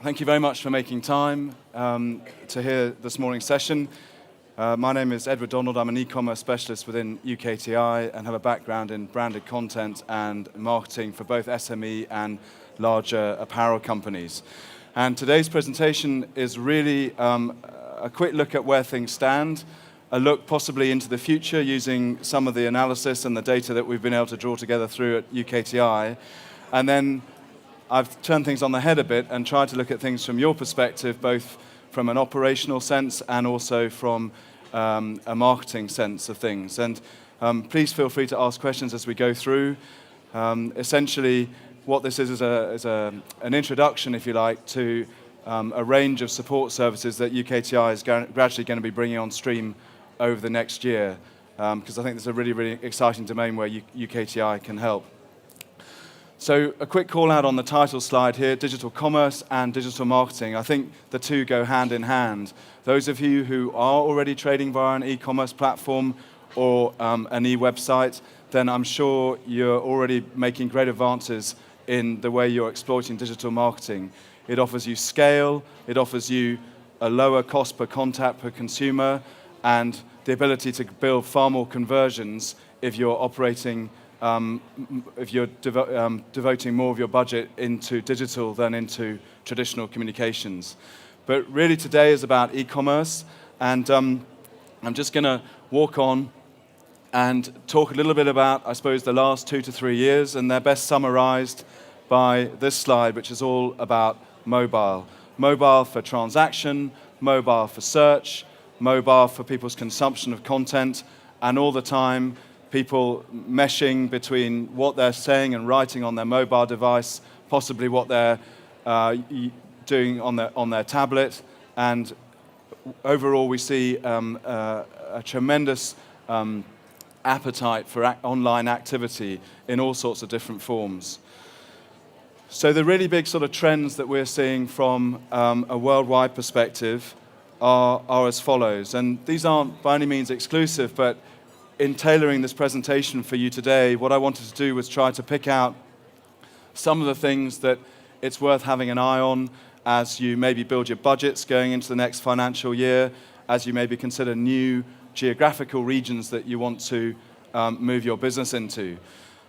Thank you very much for making time to hear this morning's session. My name is Edward Donald. I'm an e-commerce specialist within UKTI and have a background in branded content and marketing for both SME and larger apparel companies. And today's presentation is really a quick look at where things stand, a look possibly into the future using some of the analysis and the data that we've been able to draw together through at UKTI, and then I've turned things on the head a bit and tried to look at things from your perspective, both from an operational sense and also from a marketing sense of things. And please feel free to ask questions as we go through. Essentially, what this is an introduction, if you like, to a range of support services that UKTI is gradually going to be bringing on stream over the next year, because I think there's a really, really exciting domain where UKTI can help. So a quick call out on the title slide here, digital commerce and digital marketing. I think the two go hand in hand. Those of you who are already trading via an e-commerce platform or an e-website, then I'm sure you're already making great advances in the way you're exploiting digital marketing. It offers you scale, it offers you a lower cost per contact per consumer, and the ability to build far more conversions if you're operating if you're devoting more of your budget into digital than into traditional communications. But really today is about e-commerce, and I'm just going to walk on and talk a little bit about, I suppose, the last 2 to 3 years, and they're best summarized by this slide, which is all about mobile. Mobile for transaction, mobile for search, mobile for people's consumption of content, and all the time people meshing between what they're saying and writing on their mobile device, possibly what they're doing on their tablet, and overall we see a tremendous appetite for online activity in all sorts of different forms. So the really big sort of trends that we're seeing from a worldwide perspective are as follows, and these aren't by any means exclusive, but in tailoring this presentation for you today, what I wanted to do was try to pick out some of the things that it's worth having an eye on as you maybe build your budgets going into the next financial year, as you maybe consider new geographical regions that you want to move your business into.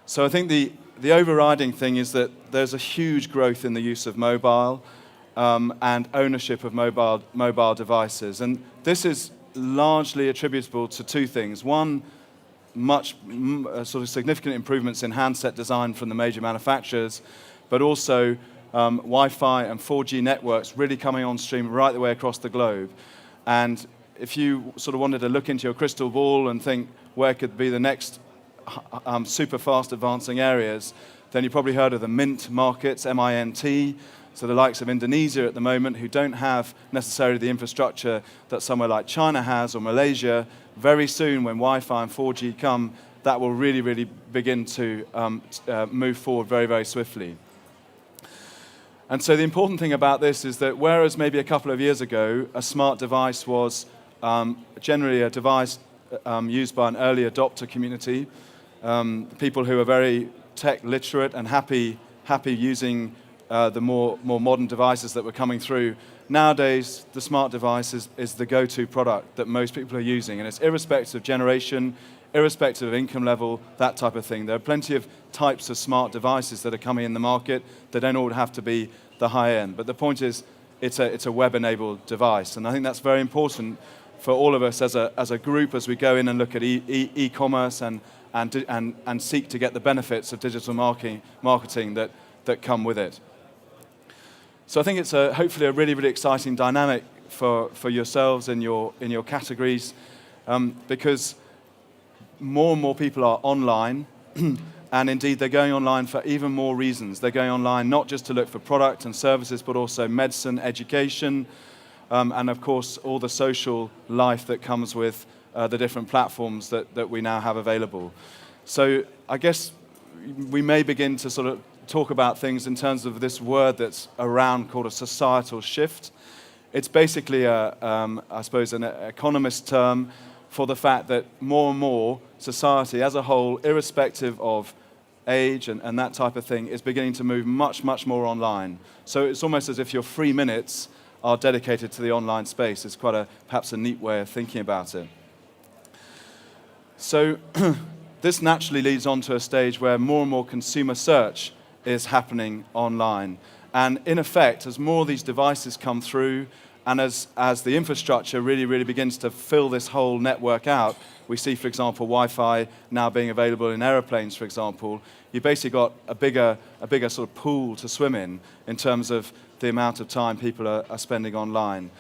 So I think the overriding thing is that there's a huge growth in the use of mobile and ownership of mobile devices. And this is largely attributable to two things. One, sort of significant improvements in handset design from the major manufacturers, but also Wi-Fi and 4G networks really coming on stream right the way across the globe. And if you sort of wanted to look into your crystal ball and think where could be the next super fast advancing areas, then you probably heard of the MINT markets, M-I-N-T, so the likes of Indonesia at the moment, who don't have necessarily the infrastructure that somewhere like China has or Malaysia. Very soon, when Wi-Fi and 4G come, that will really, really begin to move forward very, very swiftly. And so the important thing about this is that whereas maybe a couple of years ago, a smart device was generally a device used by an early adopter community, people who are very tech literate and happy using the more modern devices that were coming through. Nowadays, the smart device is the go-to product that most people are using, and it's irrespective of generation, irrespective of income level, that type of thing. There are plenty of types of smart devices that are coming in the market. They don't all have to be the high end, but the point is it's a web-enabled device, and I think that's very important for all of us as a group as we go in and look at e-commerce and seek to get the benefits of digital marketing that come with it. So I think it's hopefully a really, really exciting dynamic for yourselves in your categories, because more and more people are online, and indeed they're going online for even more reasons. They're going online not just to look for product and services, but also medicine, education, and of course all the social life that comes with the different platforms that we now have available. So I guess we may begin to sort of talk about things in terms of this word that's around called a societal shift. It's basically, I suppose, an economist term for the fact that more and more society as a whole, irrespective of age and that type of thing is beginning to move much, much more online. So it's almost as if your free minutes are dedicated to the online space. It's quite perhaps a neat way of thinking about it. So this naturally leads on to a stage where more and more consumer search is happening online. And in effect, as more of these devices come through, and as the infrastructure really begins to fill this whole network out, we see, for example, Wi-Fi now being available in aeroplanes, for example. You've basically got a bigger sort of pool to swim in terms of the amount of time people are spending online.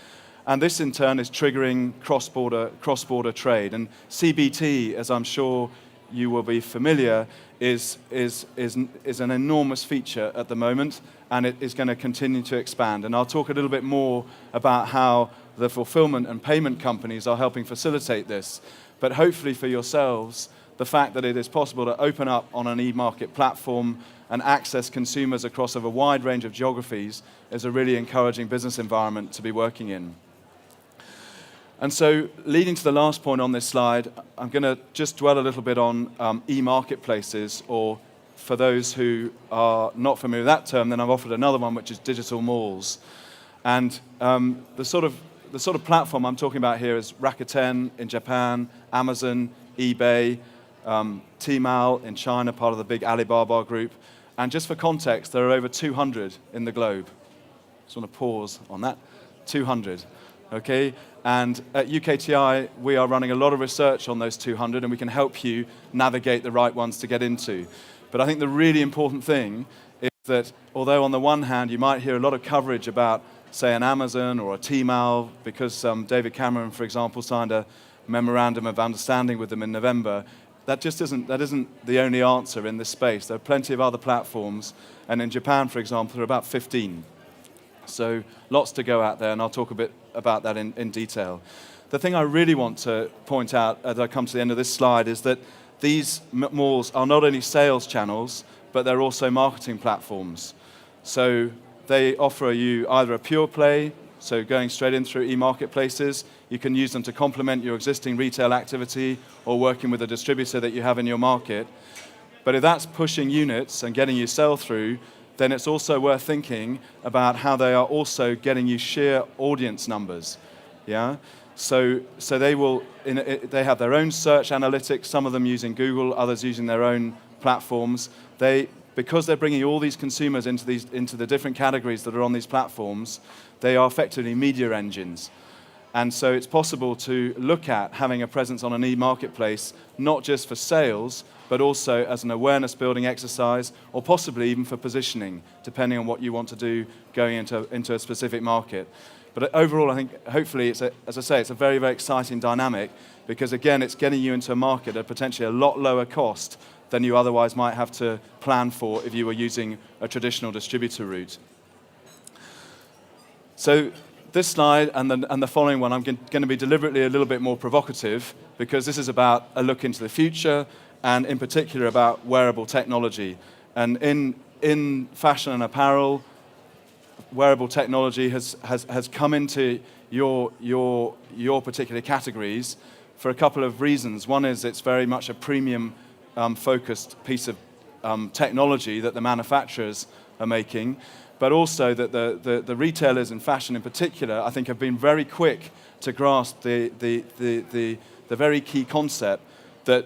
And this, in turn, is triggering cross-border trade. And CBT, as I'm sure you will be familiar, is an enormous feature at the moment, and it is going to continue to expand. And I'll talk a little bit more about how the fulfillment and payment companies are helping facilitate this. But hopefully for yourselves, the fact that it is possible to open up on an e-market platform and access consumers across a wide range of geographies is a really encouraging business environment to be working in. And so, leading to the last point on this slide, I'm going to just dwell a little bit on e-marketplaces, or for those who are not familiar with that term, then I've offered another one, which is digital malls. And the sort of platform I'm talking about here is Rakuten in Japan, Amazon, eBay, Tmall in China, part of the big Alibaba group. And just for context, there are over 200 in the globe. Just want to pause on that. 200. Okay, and at UKTI, we are running a lot of research on those 200, and we can help you navigate the right ones to get into. But I think the really important thing is that although on the one hand you might hear a lot of coverage about, say, an Amazon or a Tmall, because David Cameron, for example, signed a memorandum of understanding with them in November, that isn't the only answer in this space. There are plenty of other platforms, and in Japan, for example, there are about 15. So lots to go out there, and I'll talk a bit about that in detail. The thing I really want to point out as I come to the end of this slide is that these malls are not only sales channels, but they're also marketing platforms. So they offer you either a pure play, so going straight in through e-marketplaces. You can use them to complement your existing retail activity or working with a distributor that you have in your market. But if that's pushing units and getting you sell-through, then it's also worth thinking about how they are also getting you sheer audience numbers. Yeah? So they have their own search analytics, some of them using Google, others using their own platforms. Because they're bringing all these consumers into the different categories that are on these platforms, they are effectively media engines. And so it's possible to look at having a presence on an e-marketplace, not just for sales, but also as an awareness-building exercise, or possibly even for positioning, depending on what you want to do going into a specific market. But overall, I think, hopefully, as I say, it's a very, very exciting dynamic, because, again, it's getting you into a market at potentially a lot lower cost than you otherwise might have to plan for if you were using a traditional distributor route. So this slide and the following one, I'm going to be deliberately a little bit more provocative, because this is about a look into the future, and in particular about wearable technology. And in fashion and apparel, wearable technology has come into your particular categories for a couple of reasons. One is it's very much a premium focused piece of technology that the manufacturers are making, but also that the retailers in fashion in particular, I think, have been very quick to grasp the very key concept that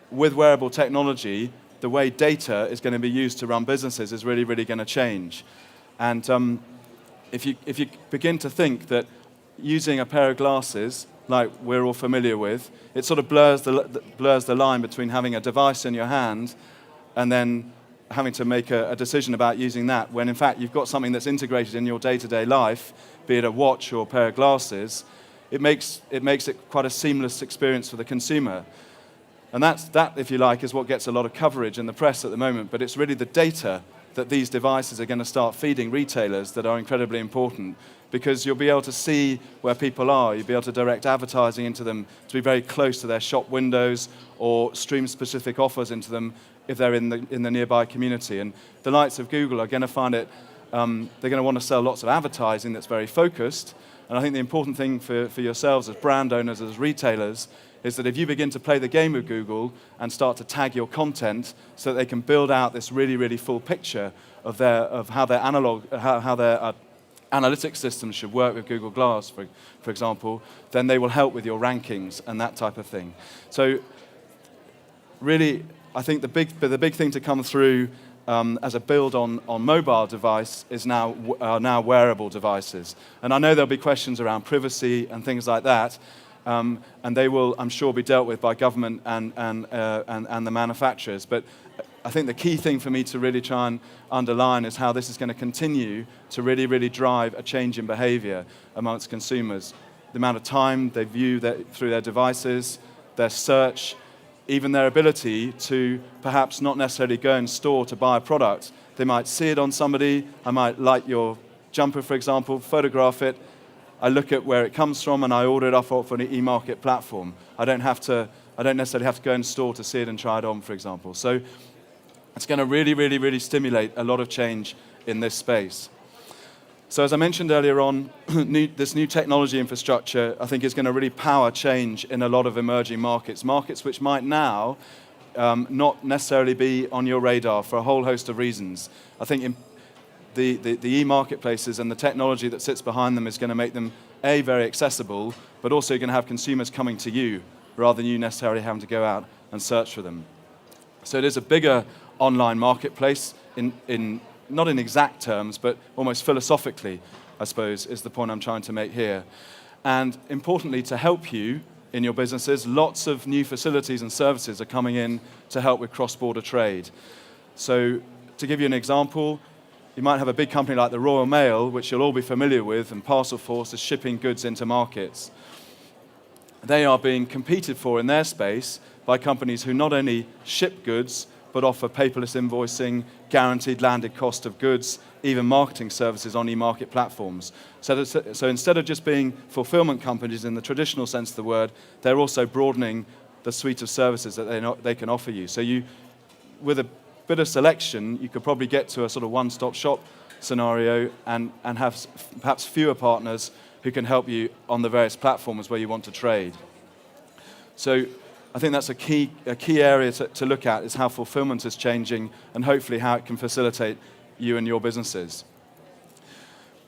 with wearable technology, the way data is going to be used to run businesses is really, really going to change. And if you begin to think that using a pair of glasses, like we're all familiar with, it sort of blurs the line between having a device in your hand and then having to make a decision about using that, when in fact you've got something that's integrated in your day-to-day life, be it a watch or a pair of glasses. It makes it quite a seamless experience for the consumer. And that, if you like, is what gets a lot of coverage in the press at the moment, but it's really the data that these devices are going to start feeding retailers that are incredibly important, because you'll be able to see where people are, you'll be able to direct advertising into them to be very close to their shop windows, or stream specific offers into them if they're in the nearby community. And the likes of Google are going to find it, they're going to want to sell lots of advertising that's very focused, And I think the important thing for yourselves as brand owners, as retailers, is that if you begin to play the game with Google and start to tag your content so that they can build out this really, really full picture of how their analytics systems should work with Google Glass, for example, then they will help with your rankings and that type of thing. So really, I think the big thing to come through as a build on mobile device is now wearable devices. And I know there'll be questions around privacy and things like that, and they will, I'm sure, be dealt with by government and the manufacturers. But I think the key thing for me to really try and underline is how this is going to continue to really, really drive a change in behavior amongst consumers. The amount of time they view through their devices, their search, even their ability to perhaps not necessarily go in store to buy a product. They might see it on somebody. I might like your jumper, for example, photograph it. I look at where it comes from and I order it off an e-market platform. I don't necessarily have to go in store to see it and try it on, for example. So it's going to really, really, really stimulate a lot of change in this space. So as I mentioned earlier on, this new technology infrastructure, I think, is going to really power change in a lot of emerging markets which might now not necessarily be on your radar for a whole host of reasons. I think the e-marketplaces and the technology that sits behind them is going to make them, A, very accessible, but also going to have consumers coming to you rather than you necessarily having to go out and search for them. So it is a bigger online marketplace not in exact terms, but almost philosophically, I suppose, is the point I'm trying to make here. And importantly, to help you in your businesses, lots of new facilities and services are coming in to help with cross-border trade. So to give you an example, you might have a big company like the Royal Mail, which you'll all be familiar with, and Parcel Force is shipping goods into markets. They are being competed for in their space by companies who not only ship goods, but offer paperless invoicing, guaranteed landed cost of goods, even marketing services on e-market platforms. So instead of just being fulfillment companies in the traditional sense of the word, they're also broadening the suite of services that they can offer you. So with a bit of selection, you could probably get to a sort of one-stop shop scenario and have perhaps fewer partners who can help you on the various platforms where you want to trade. So I think that's a key area to look at, is how fulfillment is changing and hopefully how it can facilitate you and your businesses.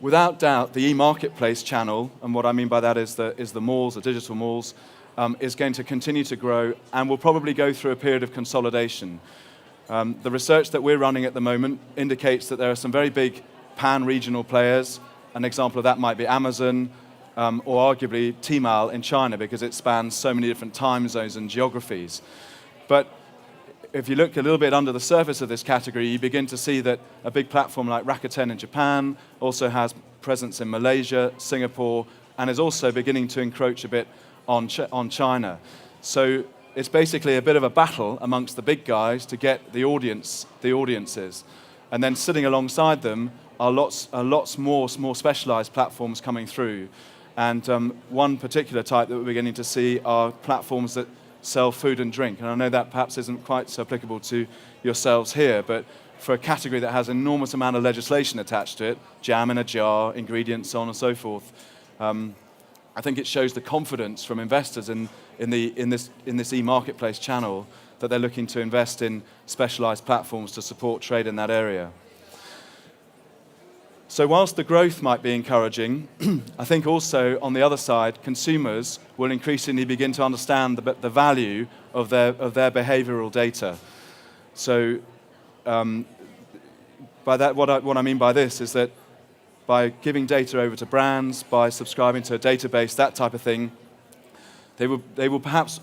Without doubt, the e-marketplace channel, and what I mean by that is the malls, the digital malls, is going to continue to grow and will probably go through a period of consolidation. The research that we're running at the moment indicates that there are some very big pan-regional players. An example of that might be Amazon, or arguably Tmall in China, because it spans so many different time zones and geographies. But if you look a little bit under the surface of this category, you begin to see that a big platform like Rakuten in Japan also has presence in Malaysia, Singapore, and is also beginning to encroach a bit on China. So it's basically a bit of a battle amongst the big guys to get the audiences. And then sitting alongside them are lots more specialized platforms coming through. And one particular type that we're beginning to see are platforms that sell food and drink. And I know that perhaps isn't quite so applicable to yourselves here, but for a category that has an enormous amount of legislation attached to it, jam in a jar, ingredients, so on and so forth, I think it shows the confidence from investors in this e-marketplace channel that they're looking to invest in specialized platforms to support trade in that area. So whilst the growth might be encouraging, I think also on the other side, consumers will increasingly begin to understand the value of their behavioral data. So by that, what I mean by this is that by giving data over to brands, by subscribing to a database, that type of thing, they will perhaps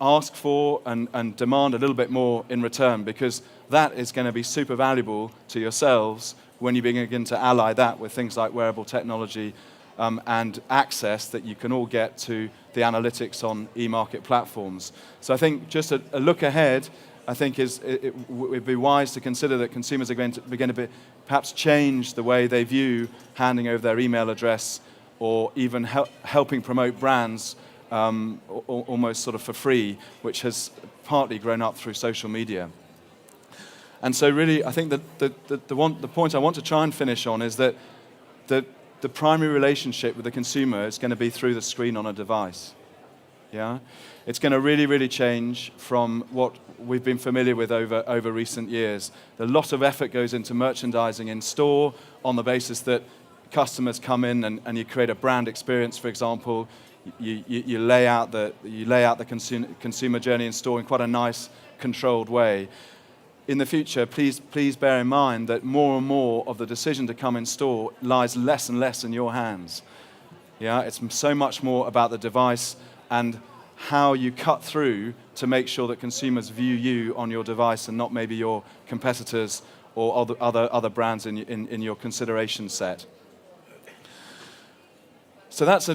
ask for and demand a little bit more in return, because that is going to be super valuable to yourselves when you begin to ally that with things like wearable technology and access that you can all get to the analytics on e-market platforms. So I think just a look ahead, I think it would be wise to consider that consumers are going to begin to perhaps change the way they view handing over their email address, or even helping promote brands almost sort of for free, which has partly grown up through social media. And so really, I think that the point I want to try and finish on is that the primary relationship with the consumer is going to be through the screen on a device. Yeah? It's going to really, really change from what we've been familiar with over recent years. A lot of effort goes into merchandising in store on the basis that customers come in and you create a brand experience, for example. You lay out the consumer journey in store in quite a nice, controlled way. In the future, please bear in mind that more and more of the decision to come in store lies less and less in your hands. Yeah, it's so much more about the device and how you cut through to make sure that consumers view you on your device and not maybe your competitors or other brands in your consideration set. So that's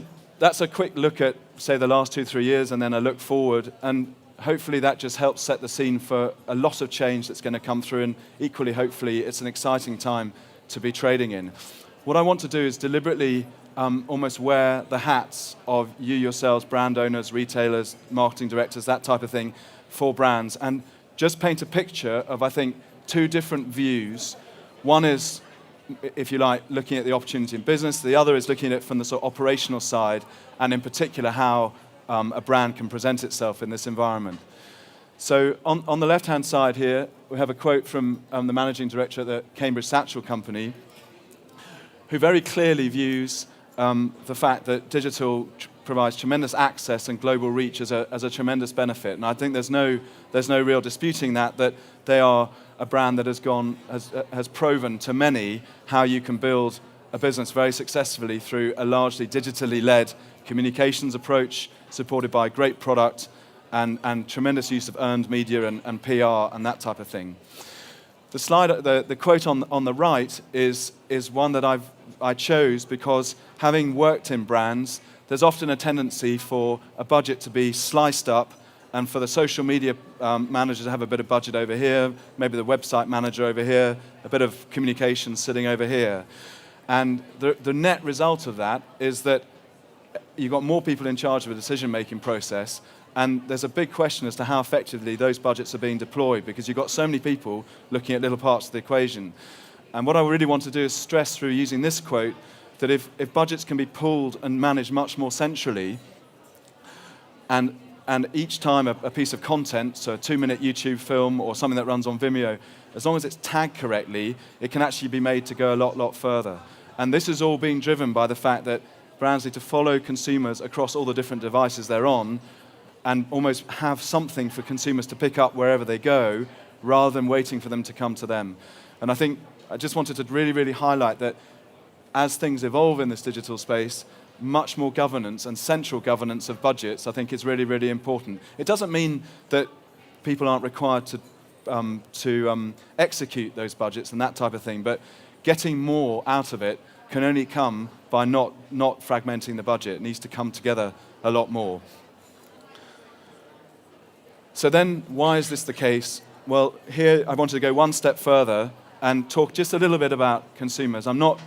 a quick look at, say, the last 2-3 years, and then a look forward, and hopefully that just helps set the scene for a lot of change that's going to come through, and equally, hopefully, it's an exciting time to be trading in. What I want to do is deliberately almost wear the hats of you yourselves, brand owners, retailers, marketing directors, that type of thing, for brands, and just paint a picture of, I think, two different views. One is, if you like, looking at the opportunity in business. The other is looking at it from the sort of operational side, and in particular how a brand can present itself in this environment. So on the left-hand side here, we have a quote from the managing director at the Cambridge Satchel Company, who very clearly views the fact that digital provides tremendous access and global reach as a tremendous benefit. And I think there's no real disputing that they are a brand that has proven to many how you can build a business very successfully through a largely digitally led communications approach, supported by great product and tremendous use of earned media and PR and that type of thing. The slide, the quote on the right is one that I chose because, having worked in brands, there's often a tendency for a budget to be sliced up, and for the social media manager to have a bit of budget over here, maybe the website manager over here, a bit of communication sitting over here. And the net result of that is that you've got more people in charge of a decision-making process, and there's a big question as to how effectively those budgets are being deployed, because you've got so many people looking at little parts of the equation. And what I really want to do is stress through using this quote that if budgets can be pulled and managed much more centrally, and each time a piece of content, so a 2-minute YouTube film or something that runs on Vimeo, as long as it's tagged correctly, it can actually be made to go a lot further. And this is all being driven by the fact that brands need to follow consumers across all the different devices they're on and almost have something for consumers to pick up wherever they go, rather than waiting for them to come to them. And I think I just wanted to really highlight that as things evolve in this digital space, much more governance and central governance of budgets, I think, is really important. It doesn't mean that people aren't required to execute those budgets and that type of thing, but getting more out of it can only come by not fragmenting the budget. It needs to come together a lot more. So then, why is this the case? Well, here I wanted to go one step further and talk just a little bit about consumers. I'm not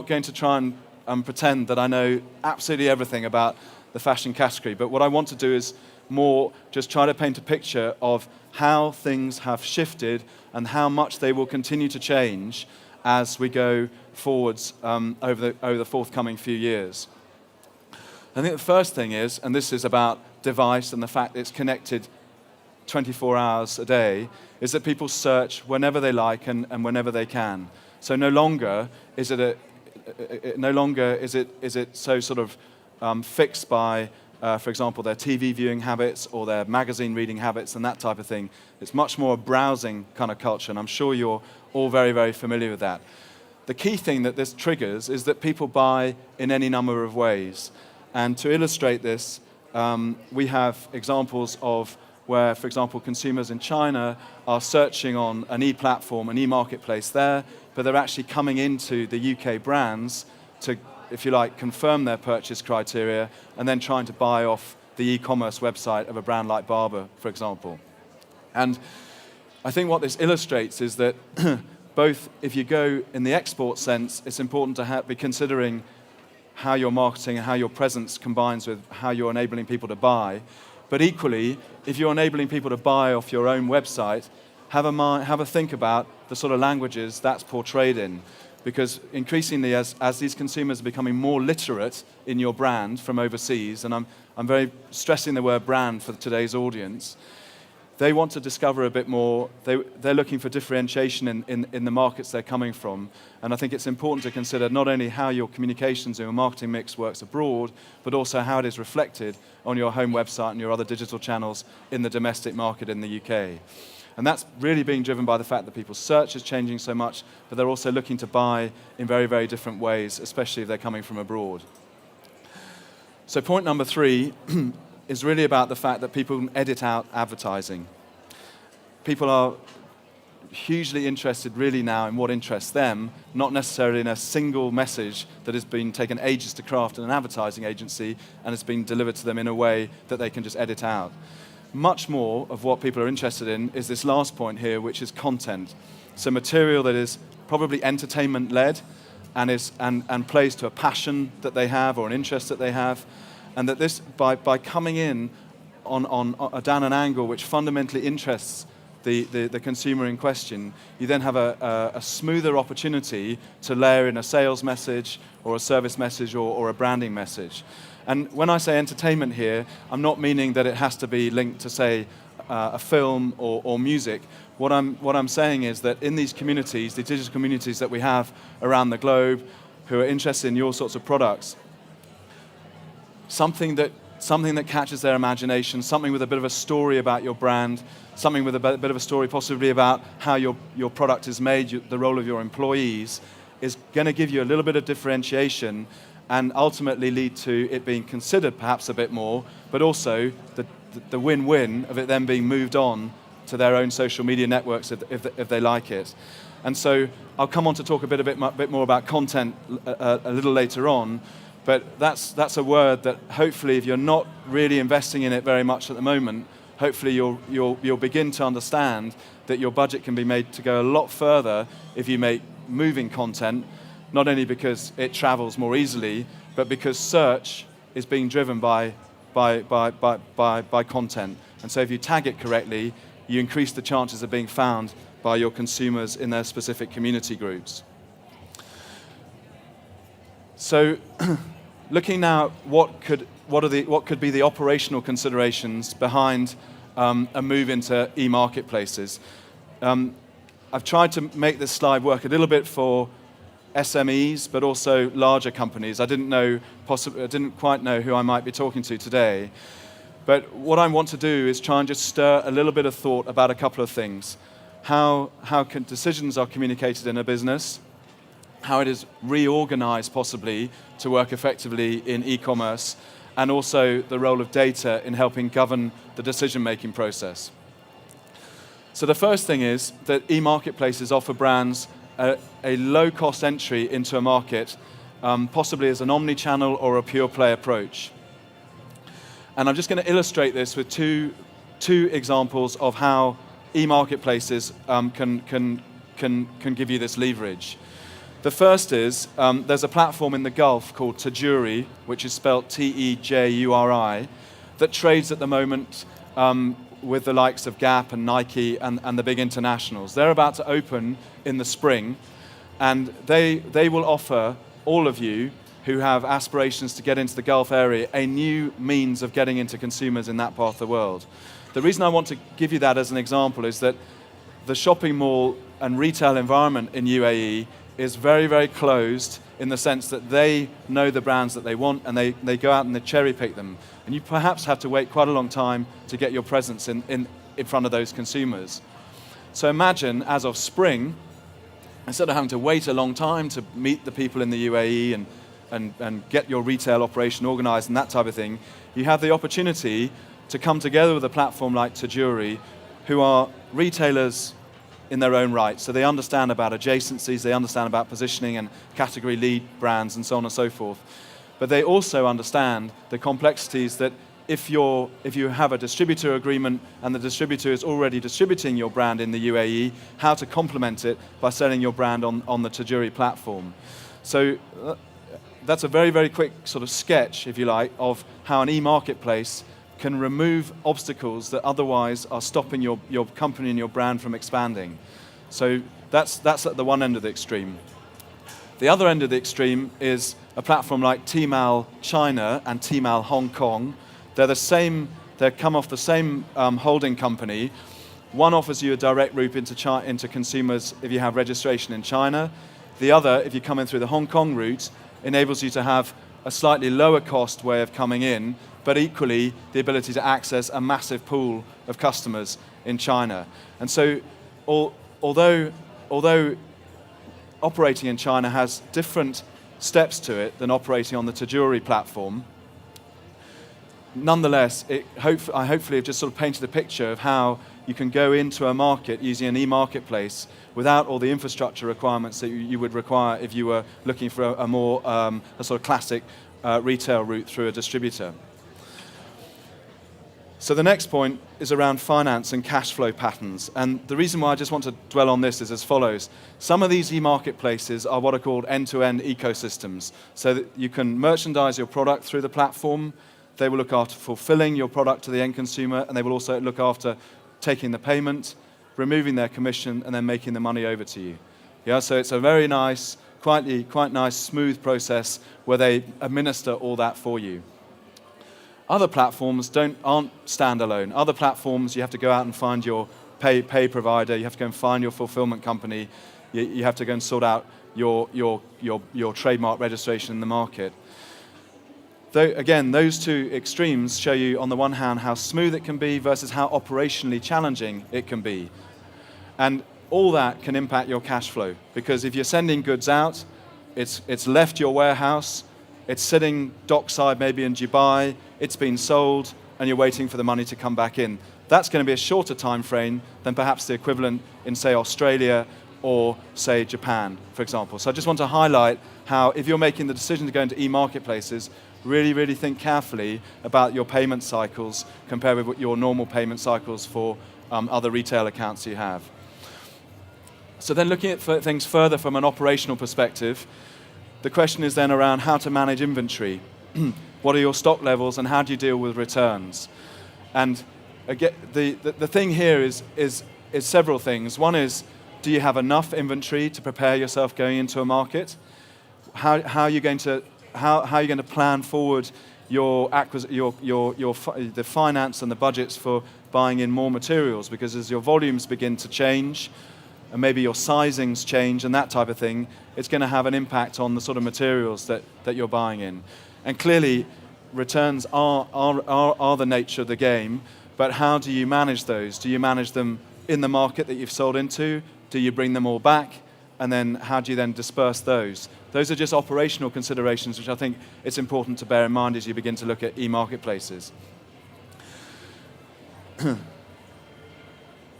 going to try and pretend that I know absolutely everything about the fashion category, but what I want to do is more just try to paint a picture of how things have shifted and how much they will continue to change as we go forwards over the forthcoming few years. I think the first thing is, and this is about device and the fact that it's connected 24 hours a day, is that people search whenever they like and whenever they can. So no longer is it so sort of fixed by, for example, their TV viewing habits or their magazine reading habits and that type of thing. It's much more a browsing kind of culture, and I'm sure you're all very familiar with that. The key thing that this triggers is that people buy in any number of ways. And to illustrate this, we have examples of where, for example, consumers in China are searching on an e-platform, an e-marketplace there, but they're actually coming into the UK brands to, if you like, confirm their purchase criteria and then trying to buy off the e-commerce website of a brand like Barbour, for example. And I think what this illustrates is that both, if you go in the export sense, it's important to be considering how your marketing and how your presence combines with how you're enabling people to buy. But equally, if you're enabling people to buy off your own website, have a think about the sort of languages that's portrayed in. because increasingly as these consumers are becoming more literate in your brand from overseas, and I'm very stressing the word brand for today's audience, they want to discover a bit more. They're looking for differentiation in the markets they're coming from. And I think it's important to consider not only how your communications and your marketing mix works abroad, but also how it is reflected on your home website and your other digital channels in the domestic market in the UK. And that's really being driven by the fact that people's search is changing so much, but they're also looking to buy in very, very different ways, especially if they're coming from abroad. So point number 3 is really about the fact that people can edit out advertising. People are hugely interested really now in what interests them, not necessarily in a single message that has been taken ages to craft in an advertising agency and has been delivered to them in a way that they can just edit out. Much more of what people are interested in is this last point here, which is content. So material that is probably entertainment-led and plays to a passion that they have or an interest that they have, and that this, by coming in down an angle which fundamentally interests the consumer in question, you then have a smoother opportunity to layer in a sales message or a service message or a branding message. And when I say entertainment here, I'm not meaning that it has to be linked to, say, a film or music. What I'm saying is that in these communities, the digital communities that we have around the globe who are interested in your sorts of products, something that catches their imagination, something with a bit of a story about your brand, something with a bit of a story possibly about how your product is made, the role of your employees, is going to give you a little bit of differentiation and ultimately lead to it being considered perhaps a bit more, but also the win-win of it then being moved on to their own social media networks if they like it. And so I'll come on to talk a bit more about content a little later on, but that's a word that hopefully if you're not really investing in it very much at the moment, hopefully you'll begin to understand that your budget can be made to go a lot further if you make moving content, not only because it travels more easily, but because search is being driven by content. And so if you tag it correctly, you increase the chances of being found by your consumers in their specific community groups. So looking now what could be the operational considerations behind a move into e-marketplaces. I've tried to make this slide work a little bit for SMEs, but also larger companies. I didn't quite know who I might be talking to today. But what I want to do is try and just stir a little bit of thought about a couple of things. How decisions are communicated in a business, how it is reorganized possibly to work effectively in e-commerce, and also the role of data in helping govern the decision-making process. So the first thing is that e-marketplaces offer brands a low-cost entry into a market, possibly as an omni-channel or a pure-play approach. And I'm just going to illustrate this with two examples of how e-marketplaces can give you this leverage. The first is there's a platform in the Gulf called Tajuri, which is spelled T-E-J-U-R-I, that trades at the moment with the likes of Gap and Nike and the big internationals. They're about to open in the spring, and they will offer all of you who have aspirations to get into the Gulf area a new means of getting into consumers in that part of the world. The reason I want to give you that as an example is that the shopping mall and retail environment in UAE is very, very closed in the sense that they know the brands that they want and they go out and they cherry pick them. And you perhaps have to wait quite a long time to get your presence in front of those consumers. So imagine, as of spring, instead of having to wait a long time to meet the people in the UAE and get your retail operation organized and that type of thing, you have the opportunity to come together with a platform like Tajuri, who are retailers in their own right. So they understand about adjacencies, they understand about positioning and category lead brands and so on and so forth. But they also understand the complexities that if you have a distributor agreement and the distributor is already distributing your brand in the UAE, how to complement it by selling your brand on the Tajuri platform. So that's a very, very quick sort of sketch, if you like, of how an e-marketplace can remove obstacles that otherwise are stopping your company and your brand from expanding. So that's at the one end of the extreme. The other end of the extreme is a platform like Tmall China and Tmall Hong Kong. They're the same, they come off the same holding company. One offers you a direct route into consumers if you have registration in China. The other, if you come in through the Hong Kong route, enables you to have a slightly lower cost way of coming in, but equally the ability to access a massive pool of customers in China. And so, although operating in China has different steps to it than operating on the Tajuri platform, nonetheless, I hopefully have just sort of painted a picture of how you can go into a market using an e-marketplace without all the infrastructure requirements that you would require if you were looking for a more a sort of classic retail route through a distributor. So the next point is around finance and cash flow patterns. And the reason why I just want to dwell on this is as follows. Some of these e-marketplaces are what are called end-to-end ecosystems. So that you can merchandise your product through the platform. They will look after fulfilling your product to the end consumer, and they will also look after taking the payment, removing their commission, and then making the money over to you. Yeah, so it's a very nice, quite nice, smooth process where they administer all that for you. Other platforms aren't standalone. Other platforms, you have to go out and find your pay provider. You have to go and find your fulfillment company. You have to go and sort out your trademark registration in the market. Though, again, those two extremes show you, on the one hand, how smooth it can be versus how operationally challenging it can be. And all that can impact your cash flow, because if you're sending goods out, it's left your warehouse, it's sitting dockside maybe in Dubai, it's been sold, and you're waiting for the money to come back in. That's going to be a shorter time frame than perhaps the equivalent in, say, Australia or, say, Japan, for example. So I just want to highlight how, if you're making the decision to go into e-marketplaces, really, really think carefully about your payment cycles compared with your normal payment cycles for other retail accounts you have. So then looking at things further from an operational perspective, the question is then around how to manage inventory. What are your stock levels and how do you deal with returns? And again, the thing here is several things. One is, do you have enough inventory to prepare yourself going into a market? How are you going to plan forward the finance and the budgets for buying in more materials? Because as your volumes begin to change, and maybe your sizings change and that type of thing, it's going to have an impact on the sort of materials that you're buying in. And clearly, returns are the nature of the game, but how do you manage those? Do you manage them in the market that you've sold into? Do you bring them all back? And then how do you then disperse those? Those are just operational considerations, which I think it's important to bear in mind as you begin to look at e-marketplaces. The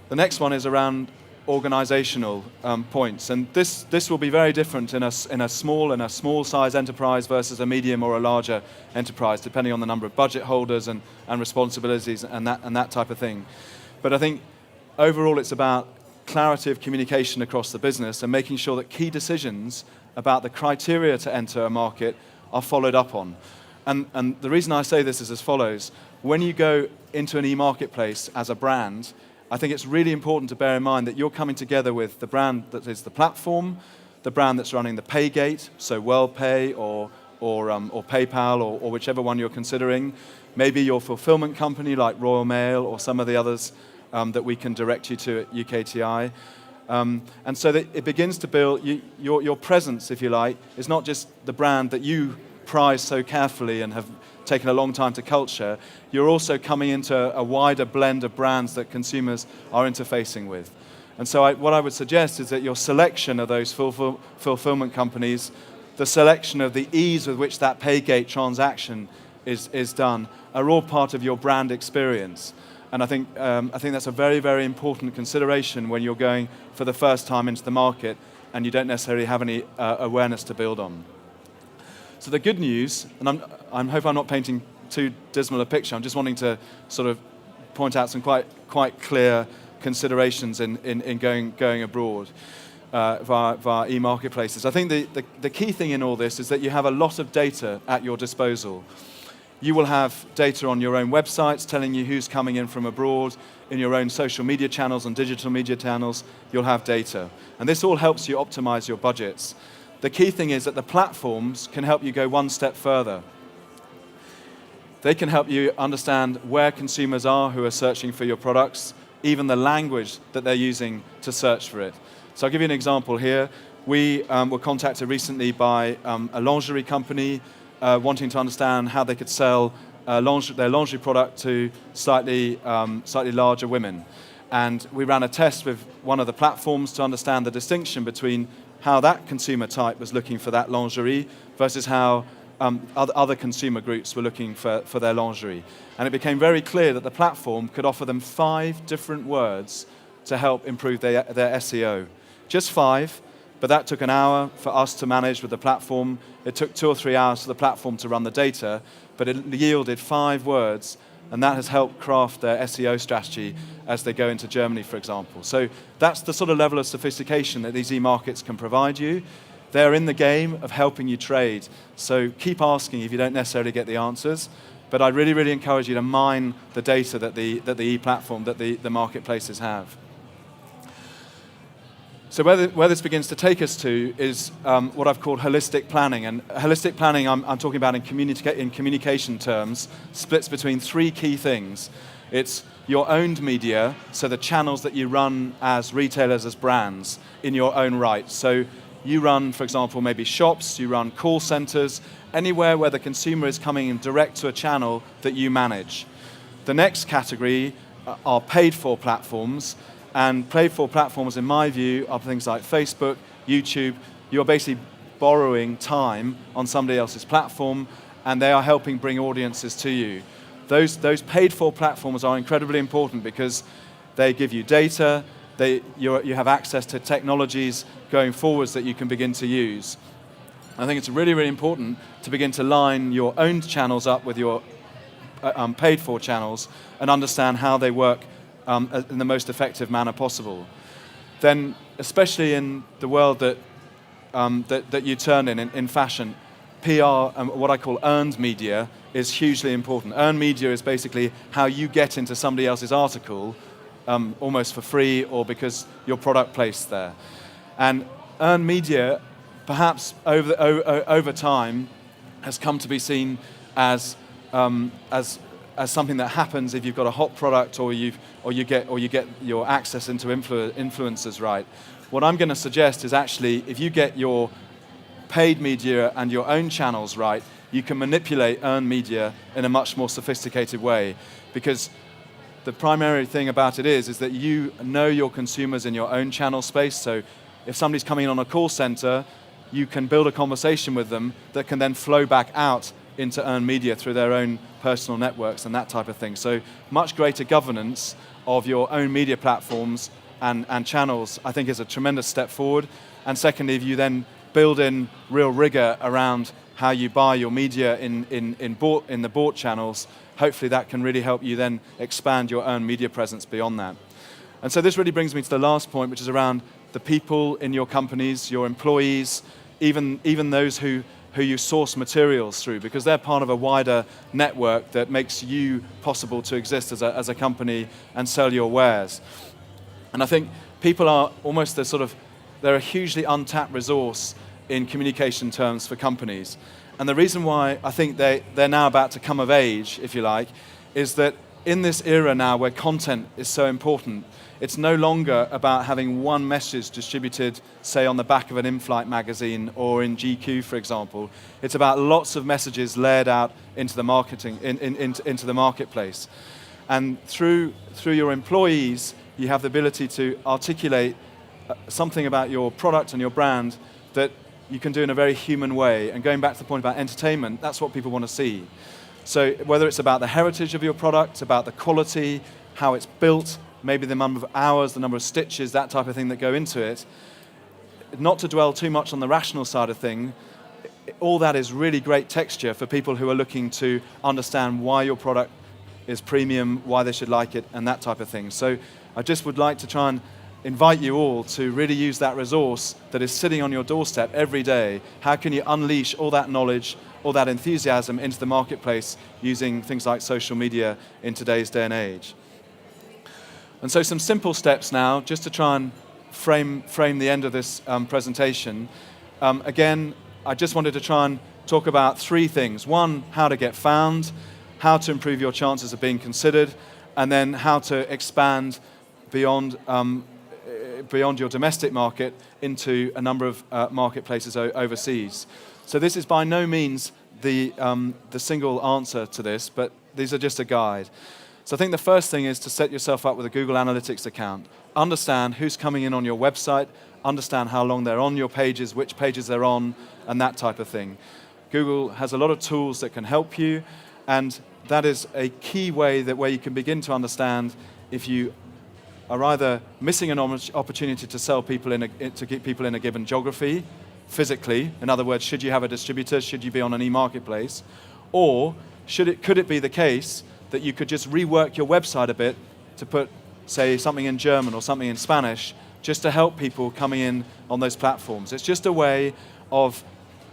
next one is around organizational points, and this will be very different in a small size enterprise versus a medium or a larger enterprise, depending on the number of budget holders and responsibilities and that type of thing. But I think overall it's about clarity of communication across the business and making sure that key decisions about the criteria to enter a market are followed up on. And the reason I say this is as follows. When you go into an e-marketplace as a brand, I think it's really important to bear in mind that you're coming together with the brand that is the platform, the brand that's running the pay gate, so WorldPay or PayPal or whichever one you're considering, maybe your fulfillment company like Royal Mail or some of the others that we can direct you to at UKTI. And so that it begins to build, your presence, if you like, is not just the brand that you prize so carefully and have taken a long time to culture. You're also coming into a wider blend of brands that consumers are interfacing with. And so what I would suggest is that your selection of those fulfillment companies, the selection of the ease with which that paygate transaction is done, are all part of your brand experience. And I think that's a very, very important consideration when you're going for the first time into the market and you don't necessarily have any awareness to build on. So the good news, and I hope I'm not painting too dismal a picture, I'm just wanting to sort of point out some quite clear considerations in going abroad via e-marketplaces. I think the key thing in all this is that you have a lot of data at your disposal. You will have data on your own websites telling you who's coming in from abroad. In your own social media channels and digital media channels, you'll have data. And this all helps you optimize your budgets. the key thing is that the platforms can help you go one step further. They can help you understand where consumers are who are searching for your products, even the language that they're using to search for it. So I'll give you an example here. We were contacted recently by a lingerie company wanting to understand how they could sell their lingerie product to slightly larger women. And we ran a test with one of the platforms to understand the distinction between how that consumer type was looking for that lingerie versus how other consumer groups were looking for their lingerie. And it became very clear that the platform could offer them 5 different words to help improve their SEO. Just 5, but that took an hour for us to manage with the platform. It took 2 or 3 hours for the platform to run the data, but it yielded 5 words, and that has helped craft their SEO strategy as they go into Germany, for example. So that's the sort of level of sophistication that these e-markets can provide you. They're in the game of helping you trade, so keep asking if you don't necessarily get the answers. But I really, really encourage you to mine the data that the e-platform, that the marketplaces have. So where this begins to take us to is what I've called holistic planning. And holistic planning, I'm talking about in communication terms, splits between 3 key things. It's your owned media, so the channels that you run as retailers, as brands, in your own right. So you run, for example, maybe shops, you run call centers, anywhere where the consumer is coming in direct to a channel that you manage. The next category are paid-for platforms. And paid-for platforms, in my view, are things like Facebook, YouTube. You're basically borrowing time on somebody else's platform, and they are helping bring audiences to you. Those paid-for platforms are incredibly important because they give you data, you have access to technologies going forwards that you can begin to use. I think it's really, really important to begin to line your own channels up with your paid-for channels and understand how they work in the most effective manner possible. Then, especially in the world that you turn in fashion, PR and what I call earned media is hugely important. Earned media is basically how you get into somebody else's article almost for free or because your product placed there. And earned media, perhaps over time, has come to be seen as something that happens if you've got a hot product or you get your access into influencers right. What I'm going to suggest is actually if you get your paid media and your own channels right, you can manipulate earned media in a much more sophisticated way, because the primary thing about it is that you know your consumers in your own channel space. So if somebody's coming in on a call center, you can build a conversation with them that can then flow back out into earned media through their own personal networks and that type of thing. So much greater governance of your own media platforms and channels, I think, is a tremendous step forward. And secondly, if you then build in real rigor around how you buy your media in the bought channels, hopefully that can really help you then expand your earned media presence beyond that. And so this really brings me to the last point, which is around the people in your companies, your employees, even those who you source materials through, because they're part of a wider network that makes you possible to exist as a company and sell your wares. And I think people are almost they're a hugely untapped resource in communication terms for companies. And the reason why I think they're now about to come of age, if you like, is that in this era now where content is so important, it's no longer about having one message distributed, say, on the back of an in-flight magazine or in GQ, for example. It's about lots of messages layered out into the marketing, into the marketplace. And through your employees, you have the ability to articulate something about your product and your brand that you can do in a very human way. And going back to the point about entertainment, that's what people want to see. So whether it's about the heritage of your product, about the quality, how it's built, maybe the number of hours, the number of stitches, that type of thing that go into it, not to dwell too much on the rational side of things, all that is really great texture for people who are looking to understand why your product is premium, why they should like it, and that type of thing. So I just would like to try and invite you all to really use that resource that is sitting on your doorstep every day. How can you unleash all that knowledge, all that enthusiasm into the marketplace using things like social media in today's day and age? And so some simple steps now, just to try and frame the end of this presentation. Again, I just wanted to try and talk about three things. One, how to get found, how to improve your chances of being considered, and then how to expand beyond your domestic market into a number of marketplaces overseas. So this is by no means the single answer to this, but these are just a guide. So I think the first thing is to set yourself up with a Google Analytics account. Understand who's coming in on your website, understand how long they're on your pages, which pages they're on, and that type of thing. Google has a lot of tools that can help you, and that is a key way where you can begin to understand if you are either missing an opportunity to sell people to keep people in a given geography, physically. In other words, should you have a distributor? Should you be on an e-marketplace? Or could it be the case that you could just rework your website a bit to put, say, something in German or something in Spanish, just to help people coming in on those platforms? It's just a way of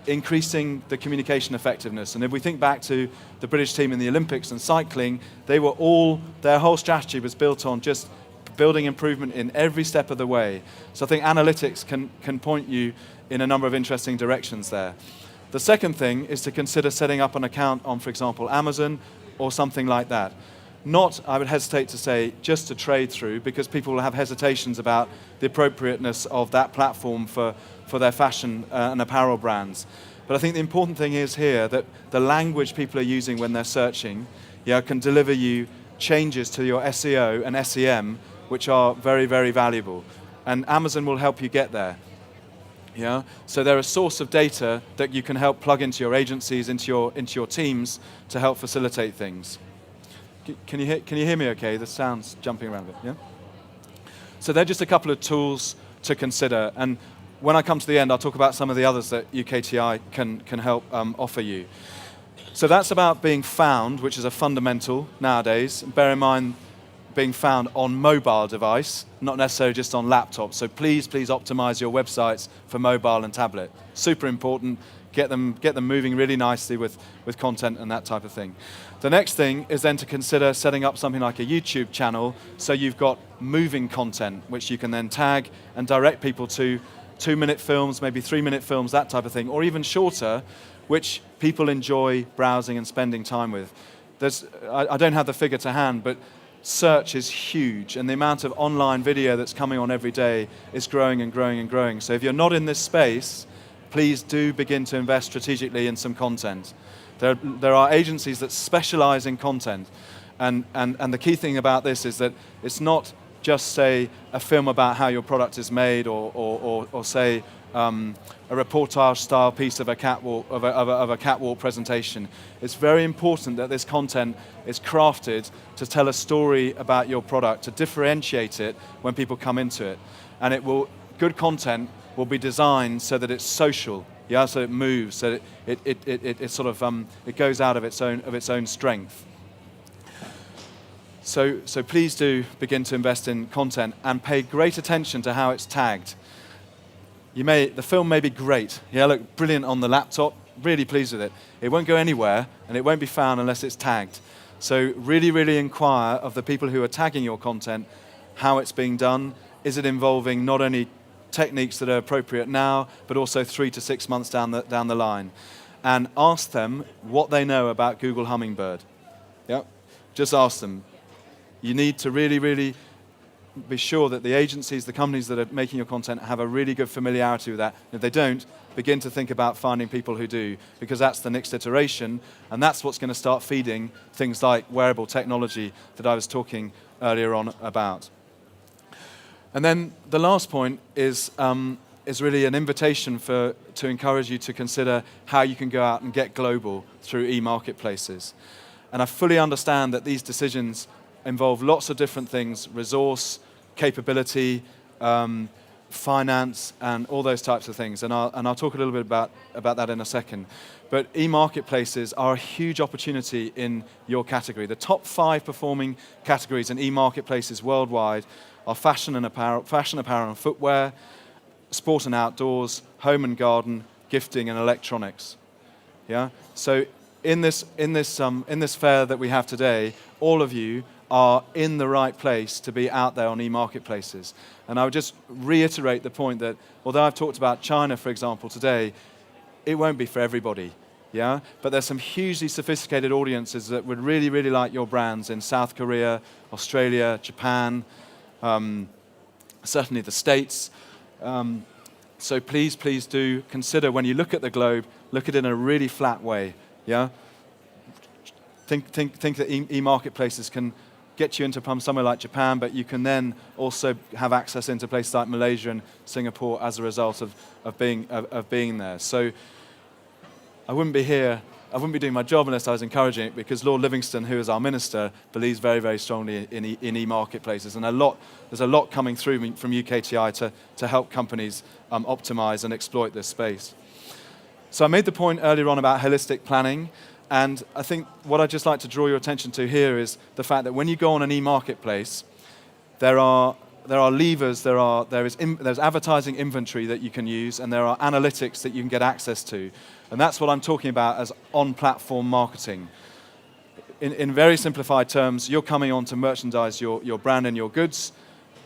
increasing the communication effectiveness. And if we think back to the British team in the Olympics and cycling, their whole strategy was built on just building improvement in every step of the way. So I think analytics can point you in a number of interesting directions there. The second thing is to consider setting up an account on, for example, Amazon or something like that. Not, I would hesitate to say, just to trade through, because people will have hesitations about the appropriateness of that platform for their fashion and apparel brands. But I think the important thing is here that the language people are using when they're searching can deliver you changes to your SEO and SEM, which are very, very valuable. And Amazon will help you get there. So they're a source of data that you can help plug into your agencies, into your teams to help facilitate things. Can you hear me okay? The sound's jumping around a bit, yeah? So they're just a couple of tools to consider. And when I come to the end, I'll talk about some of the others that UKTI can help offer you. So that's about being found, which is a fundamental nowadays. Bear in mind, being found on mobile device, not necessarily just on laptop. So please optimize your websites for mobile and tablet. Super important. Get them moving really nicely with content and that type of thing. The next thing is then to consider setting up something like a YouTube channel, so you've got moving content, which you can then tag and direct people to 2-minute films, maybe 3-minute films, that type of thing, or even shorter, which people enjoy browsing and spending time with. I don't have the figure to hand, but search is huge, and the amount of online video that's coming on every day is growing and growing and growing. So if you're not in this space, please do begin to invest strategically in some content. There are agencies that specialize in content, and the key thing about this is that it's not just, say, a film about how your product is made, or say, a reportage-style piece of a catwalk presentation. It's very important that this content is crafted to tell a story about your product, to differentiate it when people come into it. And good content will be designed so that it's social, so it moves, so it goes out of its own strength. So please do begin to invest in content and pay great attention to how it's tagged. The film may be great. Look brilliant on the laptop, really pleased with it. It won't go anywhere, and it won't be found unless it's tagged. So really, really inquire of the people who are tagging your content how it's being done. Is it involving not only techniques that are appropriate now, but also 3 to 6 months down the line? And ask them what they know about Google Hummingbird. Just ask them. You need to really, really be sure that the agencies, the companies that are making your content have a really good familiarity with that. If they don't, begin to think about finding people who do, because that's the next iteration, and that's what's going to start feeding things like wearable technology that I was talking earlier on about. And then the last point is really an invitation to encourage you to consider how you can go out and get global through e-marketplaces. And I fully understand that these decisions involve lots of different things: resource, capability, finance, and all those types of things. And I'll talk a little bit about that in a second. But e-marketplaces are a huge opportunity in your category. The top 5 performing categories in e-marketplaces worldwide are fashion apparel and footwear, sport and outdoors, home and garden, gifting, and electronics. So in this fair that we have today, all of you are in the right place to be out there on e-marketplaces. And I would just reiterate the point that although I've talked about China, for example, today, it won't be for everybody. Yeah? But there's some hugely sophisticated audiences that would really, really like your brands in South Korea, Australia, Japan, certainly the States. So please, please do consider when you look at the globe, look at it in a really flat way. Yeah? Think that e-marketplaces can get you into somewhere like Japan, but you can then also have access into places like Malaysia and Singapore as a result of being there. So I wouldn't be doing my job unless I was encouraging it, because Lord Livingston, who is our minister, believes very, very strongly in e-marketplaces. And there's a lot coming through from UKTI to help companies optimize and exploit this space. So I made the point earlier on about holistic planning, and I think what I'd just like to draw your attention to here is the fact that when you go on an e-marketplace, there are levers, there's advertising inventory that you can use, and there are analytics that you can get access to. And that's what I'm talking about as on-platform marketing. In very simplified terms, you're coming on to merchandise your brand and your goods.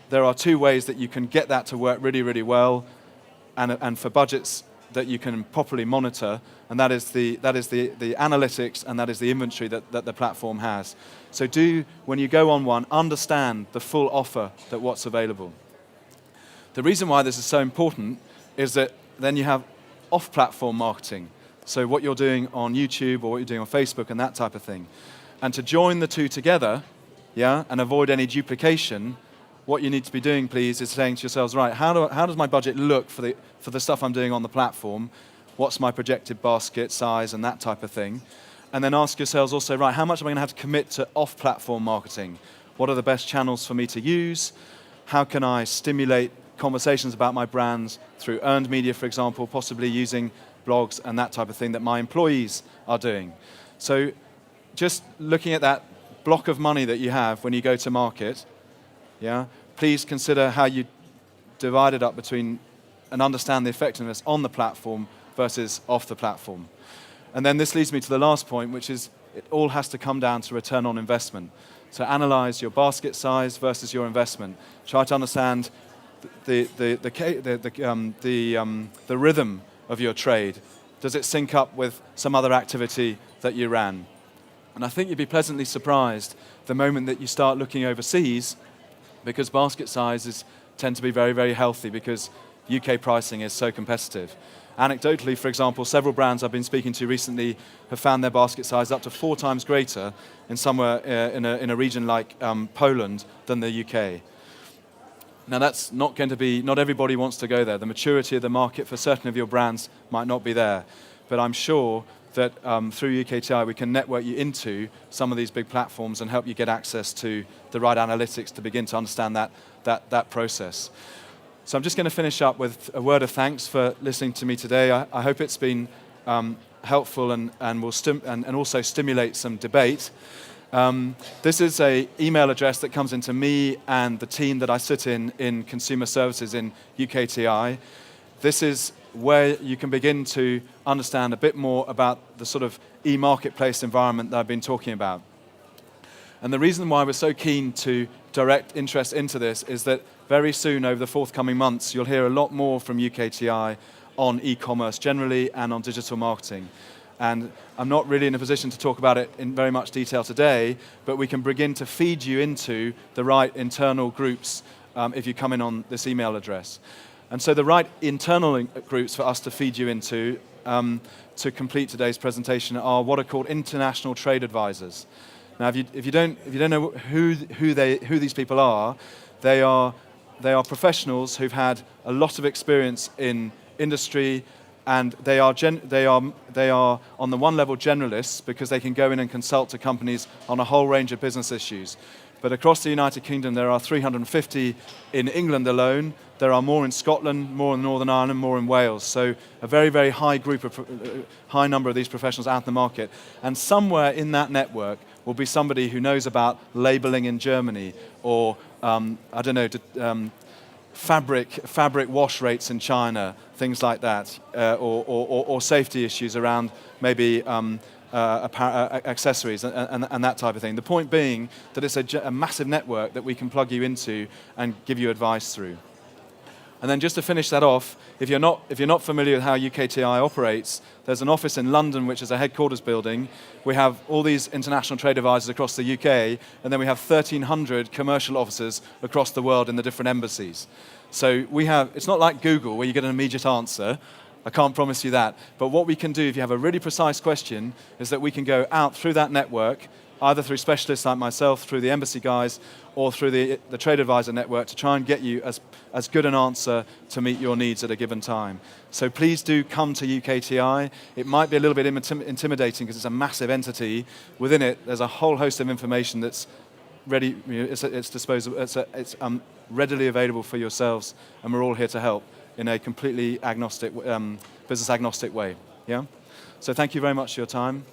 There are two ways that you can get that to work really, really well, and for budgets that you can properly monitor, and that is the analytics, and that is the inventory that the platform has. So when you go on one, understand the full offer that what's available. The reason why this is so important is that then you have off-platform marketing. So what you're doing on YouTube or what you're doing on Facebook and that type of thing. And to join the two together, yeah, and avoid any duplication, what you need to be doing, please, is saying to yourselves, right, how does my budget look for the stuff I'm doing on the platform? What's my projected basket size and that type of thing? And then ask yourselves also, right, how much am I going to have to commit to off-platform marketing? What are the best channels for me to use? How can I stimulate conversations about my brands through earned media, for example, possibly using blogs and that type of thing that my employees are doing? So just looking at that block of money that you have when you go to market, yeah, please consider how you divide it up between and understand the effectiveness on the platform versus off the platform. And then this leads me to the last point, which is it all has to come down to return on investment. So analyze your basket size versus your investment. Try to understand the rhythm of your trade. Does it sync up with some other activity that you ran? And I think you'd be pleasantly surprised the moment that you start looking overseas, because basket sizes tend to be very, very healthy because UK pricing is so competitive. Anecdotally, for example, several brands I've been speaking to recently have found their basket size up to 4 times greater in somewhere in a region like Poland than the UK. Now that's not going to be, not everybody wants to go there. The maturity of the market for certain of your brands might not be there. But I'm sure that through UKTI we can network you into some of these big platforms and help you get access to the right analytics to begin to understand that process. So I'm just going to finish up with a word of thanks for listening to me today. I hope it's been helpful and also stimulate some debate. This is an email address that comes into me and the team that I sit in consumer services in UKTI. This is where you can begin to understand a bit more about the sort of e-marketplace environment that I've been talking about. And the reason why we're so keen to direct interest into this is that very soon, over the forthcoming months, you'll hear a lot more from UKTI on e-commerce generally and on digital marketing. And I'm not really in a position to talk about it in very much detail today, but we can begin to feed you into the right internal groups if you come in on this email address. And so the right internal groups for us to feed you into to complete today's presentation are what are called international trade advisors. Now, if you don't know who these people are, they are professionals who've had a lot of experience in industry, and they are on the one level generalists because they can go in and consult to companies on a whole range of business issues. But across the United Kingdom, there are 350 in England alone. There are more in Scotland, more in Northern Ireland, more in Wales. So a very, very high number of these professionals out in the market. And somewhere in that network will be somebody who knows about labeling in Germany, or fabric wash rates in China, things like that, or safety issues around maybe accessories and that type of thing. The point being that it's a massive network that we can plug you into and give you advice through. And then just to finish that off, if you're not familiar with how UKTI operates, there's an office in London, which is a headquarters building. We have all these international trade advisors across the UK, and then we have 1,300 commercial officers across the world in the different embassies. So it's not like Google where you get an immediate answer. I can't promise you that. But what we can do if you have a really precise question is that we can go out through that network, either through specialists like myself, through the embassy guys, or through the trade advisor network to try and get you as good an answer to meet your needs at a given time. So please do come to UKTI. It might be a little bit intimidating because it's a massive entity. Within it, there's a whole host of information that's ready, it's disposable, it's readily available for yourselves, and we're all here to help in a completely agnostic, business agnostic way. Yeah? So thank you very much for your time.